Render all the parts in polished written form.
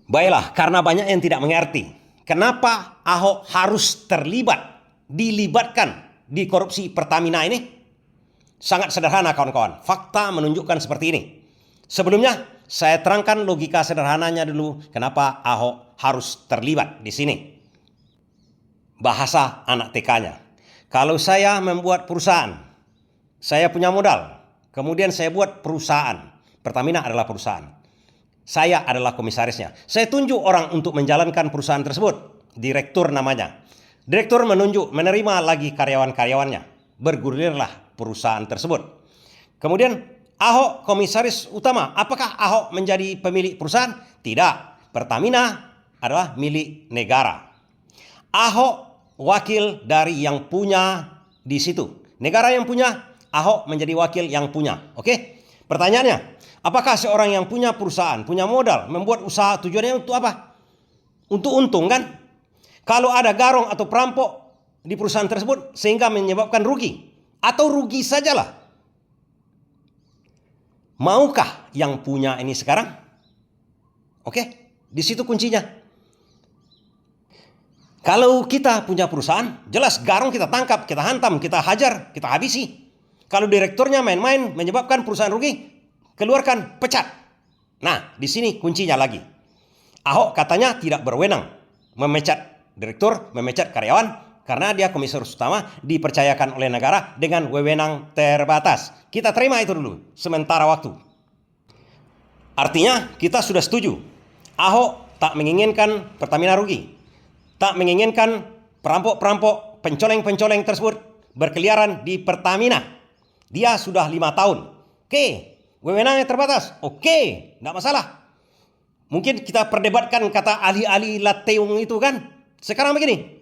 Baiklah, karena banyak yang tidak mengerti. Kenapa Ahok harus dilibatkan di korupsi Pertamina ini? Sangat sederhana kawan-kawan. Fakta menunjukkan seperti ini. Sebelumnya, saya terangkan logika sederhananya dulu kenapa Ahok harus terlibat di sini. Bahasa anak TK-nya. Kalau saya membuat perusahaan, saya punya modal, kemudian saya buat perusahaan. Pertamina adalah perusahaan. Saya adalah komisarisnya. Saya tunjuk orang untuk menjalankan perusahaan tersebut. Direktur namanya. Direktur menerima lagi karyawan-karyawannya. Bergulirlah perusahaan tersebut. Kemudian Ahok komisaris utama. Apakah Ahok menjadi pemilik perusahaan? Tidak. Pertamina adalah milik negara. Ahok wakil dari yang punya di situ. Negara yang punya, Ahok menjadi wakil yang punya. Oke? Pertanyaannya, apakah seorang yang punya perusahaan, punya modal, membuat usaha tujuannya untuk apa? Untuk untung kan? Kalau ada garong atau perampok di perusahaan tersebut sehingga menyebabkan rugi. Atau rugi sajalah. Maukah yang punya ini sekarang? Oke? Di situ kuncinya. Kalau kita punya perusahaan, jelas garong kita tangkap, kita hantam, kita hajar, kita habisi. Kalau direkturnya main-main menyebabkan perusahaan rugi, keluarkan, pecat. Nah, di sini kuncinya lagi. Ahok katanya tidak berwenang memecat direktur, memecat karyawan, karena dia komisaris utama dipercayakan oleh negara dengan wewenang terbatas. Kita terima itu dulu, sementara waktu. Artinya kita sudah setuju. Ahok tak menginginkan Pertamina rugi. Tak menginginkan perampok-perampok, pencoleng-pencoleng tersebut berkeliaran di Pertamina. Dia sudah 5 tahun. Oke, wewenangnya terbatas. Oke, tidak masalah. Mungkin kita perdebatkan kata ahli-ahli Lateung itu kan. Sekarang begini.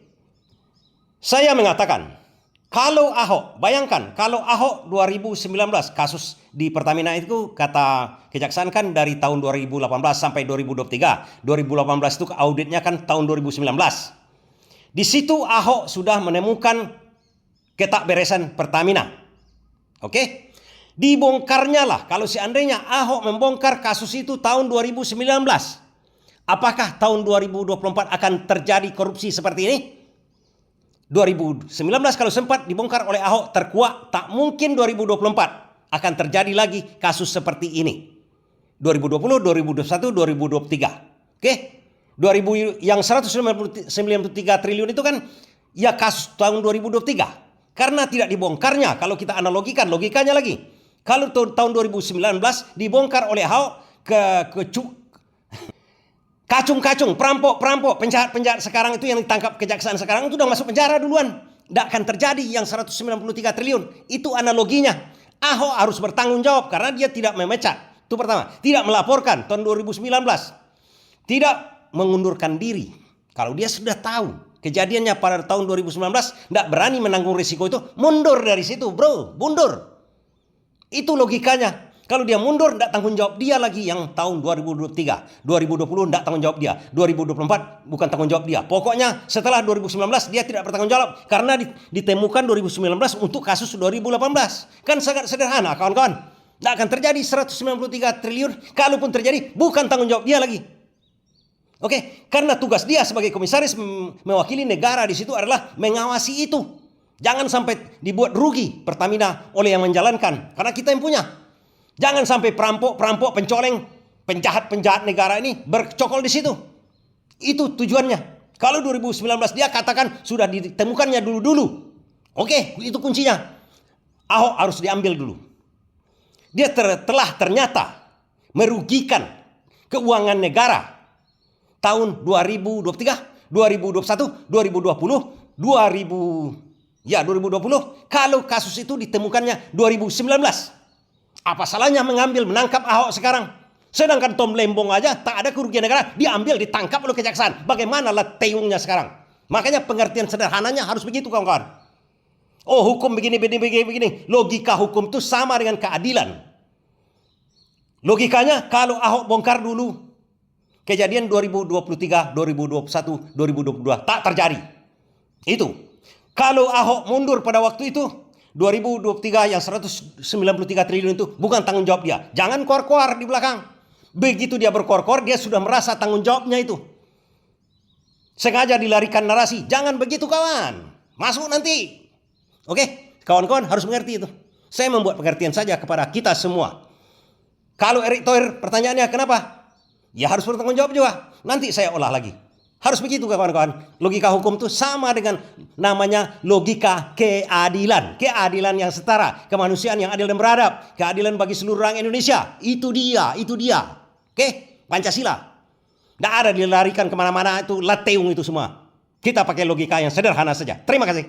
Saya mengatakan, kalau Ahok, bayangkan kalau Ahok 2019 kasus di Pertamina itu kata kejaksaan kan dari tahun 2018 sampai 2023. 2018 itu auditnya kan tahun 2019. Di situ Ahok sudah menemukan ketakberesan Pertamina. Oke? Dibongkarnya lah. Kalau seandainya Ahok membongkar kasus itu tahun 2019. Apakah tahun 2024 akan terjadi korupsi seperti ini? 2019 kalau sempat dibongkar oleh Ahok terkuak, tak mungkin 2024 akan terjadi lagi kasus seperti ini. 2020, 2021, 2023. Oke? 2000 yang 193 triliun itu kan ya kasus tahun 2023. Karena tidak dibongkarnya, kalau kita analogikan logikanya lagi. Kalau tahun 2019 dibongkar oleh Ahok kacung-kacung, perampok-perampok, penjahat-penjahat sekarang itu yang ditangkap kejaksaan sekarang itu udah masuk penjara duluan. Tidak akan terjadi yang 193 triliun. Itu analoginya. Ahok harus bertanggung jawab karena dia tidak memecat. Itu pertama. Tidak melaporkan tahun 2019. Tidak mengundurkan diri. Kalau dia sudah tahu kejadiannya pada tahun 2019, tidak berani menanggung risiko itu, mundur dari situ bro, mundur. Itu logikanya. Kalau dia mundur, tidak tanggung jawab dia lagi yang tahun 2023. 2020 tidak tanggung jawab dia. 2024 bukan tanggung jawab dia. Pokoknya setelah 2019 dia tidak bertanggung jawab. Karena ditemukan 2019 untuk kasus 2018. Kan sangat sederhana kawan-kawan. Tidak akan terjadi 193 triliun. Kalaupun terjadi bukan tanggung jawab dia lagi. Oke, karena tugas dia sebagai komisaris mewakili negara di situ adalah mengawasi itu. Jangan sampai dibuat rugi Pertamina oleh yang menjalankan. Karena kita yang punya. Jangan sampai perampok-perampok, pencoleng, penjahat-penjahat negara ini bercokol di situ. Itu tujuannya. Kalau 2019 dia katakan sudah ditemukannya dulu-dulu. Oke, itu kuncinya. Ahok harus diambil dulu. Dia telah ternyata merugikan keuangan negara tahun 2023, 2021, 2020, 2020. Kalau kasus itu ditemukannya 2019. Apa salahnya menangkap Ahok sekarang? Sedangkan Tom Lembong aja tak ada kerugian negara, diambil, ditangkap oleh kejaksaan. Bagaimana Lateungnya sekarang? Makanya pengertian sederhananya harus begitu kawan-kawan. Oh, hukum begini. Logika hukum itu sama dengan keadilan. Logikanya kalau Ahok bongkar dulu, kejadian 2023, 2021, 2022 tak terjadi. Itu. Kalau Ahok mundur pada waktu itu, 2023 yang 193 triliun itu bukan tanggung jawab dia. Jangan keluar-keluar di belakang. Begitu dia berkor-kor, dia sudah merasa tanggung jawabnya itu. Sengaja dilarikan narasi. Jangan begitu kawan. Masuk nanti. Oke, kawan-kawan harus mengerti itu. Saya membuat pengertian saja kepada kita semua. Kalau Erick Thohir pertanyaannya kenapa? Ya harus bertanggung jawab juga. Nanti saya olah lagi. Harus begitu kawan-kawan. Logika hukum itu sama dengan namanya logika keadilan. Keadilan yang setara. Kemanusiaan yang adil dan beradab. Keadilan bagi seluruh orang Indonesia. Itu dia. Oke? Pancasila. Tidak ada dilarikan kemana-mana itu lateung itu semua. Kita pakai logika yang sederhana saja. Terima kasih.